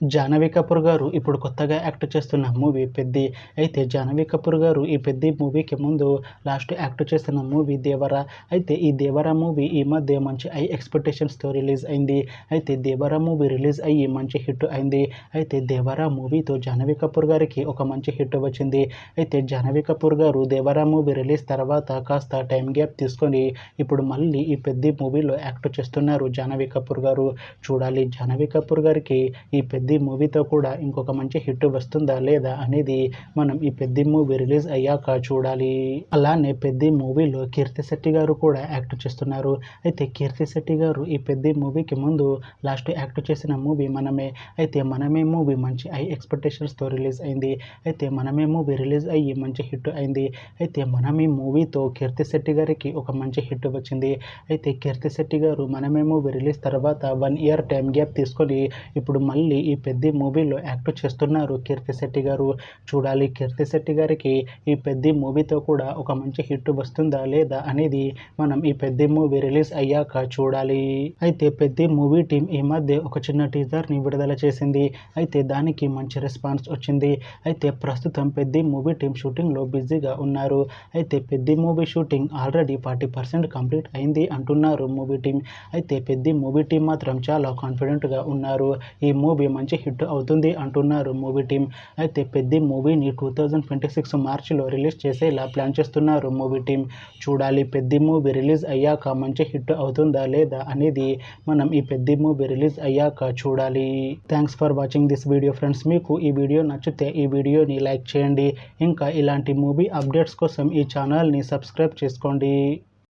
జాహ్నవి కపూర్ గారు ఇప్పుడు కొత్తగా యాక్ట్ చేస్తున్న మూవీ 'పెద్ది'. అయితే జాహ్నవి కపూర్ గారు ఈ 'పెద్ది' మూవీకి ముందు లాస్ట్ యాక్ట్ చేసిన మూవీ 'దేవర'. అయితే ఈ 'దేవర' మూవీ ఈ మధ్య మంచి హై ఎక్స్‌పెక్టేషన్స్‌తో రిలీజ్ అయింది. అయితే 'దేవర' మూవీ రిలీజ్ అయ్యి మంచి హిట్ అయింది. అయితే 'దేవర' మూవీతో జాహ్నవి కపూర్ గారికి ఒక మంచి హిట్ వచ్చింది. అయితే జాహ్నవి కపూర్ గారు 'దేవర' మూవీ రిలీజ్ తర్వాత కాస్త టైం గ్యాప్ తీసుకొని ఇప్పుడు మళ్ళీ ఈ 'పెద్ది' మూవీలో యాక్ట్ చేస్తున్నారు జాహ్నవి కపూర్ గారు. చూడాలి జాహ్నవి కపూర్ గారికి ఈ 'పెద్ది' మూవీతో కూడా ఇంకొక మంచి హిట్ వస్తుందా లేదా అనేది మనం ఈ 'పెద్ది' మూవీ రిలీజ్ అయ్యాక చూడాలి. అలానే 'పెద్ది' మూవీలో కీర్తి శెట్టి గారు కూడా యాక్ట్ చేస్తున్నారు. అయితే కీర్తి శెట్టి గారు ఈ 'పెద్ది' మూవీకి ముందు లాస్ట్ యాక్ట్ చేసిన మూవీ 'మనమే'. అయితే 'మనమే' మూవీ మంచి హై ఎక్స్‌పెక్టేషన్స్‌తో రిలీజ్ అయింది. అయితే 'మనమే' మూవీ రిలీజ్ అయ్యి మంచి హిట్ అయింది. అయితే 'మనమే' మూవీతో కీర్తి శెట్టి గారికి ఒక మంచి హిట్ వచ్చింది. అయితే కీర్తి శెట్టి గారు 'మనమే' మూవీ రిలీజ్ తర్వాత 1 ఇయర్ టైం గ్యాప్ తీసుకొని ఇప్పుడు మళ్ళీ ఈ 'పెద్ది' మూవీలో యాక్ట్ చేస్తున్నారు కీర్తి శెట్టి గారు. చూడాలి కీర్తి శెట్టి గారికి ఈ 'పెద్ది' మూవీతో కూడా ఒక మంచి హిట్ వస్తుందా లేదా అనేది మనం ఈ 'పెద్ది' మూవీ రిలీజ్ అయ్యాక చూడాలి. అయితే 'పెద్ది' మూవీ టీం ఈ మధ్య ఒక చిన్న టీజర్‌ని విడుదల చేసింది. అయితే దానికి మంచి రెస్పాన్స్ వచ్చింది. అయితే ప్రస్తుతం 'పెద్ది' మూవీ టీం షూటింగ్‌లో బిజీగా ఉన్నారు. అయితే 'Peddi' movie shooting already 40% complete అయింది అంటున్నారు మూవీ టీం. అయితే 'పెద్ది' మూవీ టీం మాత్రం చాలా కాన్ఫిడెంట్‌గా ఉన్నారు. ఈ మూవీ మంచి హిట్ అవుతుంది అంటున్నారు మూవీ టీం. అయితే 'పెద్ది' మూవీని 2026 మార్చిలో రిలీజ్ చేసేలా ప్లాన్ చేస్తున్నారు మూవీ టీం. చూడాలి 'పెద్ది' మూవీ రిలీజ్ అయ్యాక మంచి హిట్ అవుతుందా లేదా అనేది మనం ఈ 'పెద్ది' మూవీ రిలీజ్ అయ్యాక చూడాలి. Thanks for watching this video friends. మీకు ఈ వీడియో నచ్చితే ఈ వీడియోని లైక్ చేయండి. ఇంకా ఇలాంటి మూవీ అప్డేట్స్ కోసం ఈ ఛానల్‌ని సబ్స్క్రైబ్ చేసుకోండి.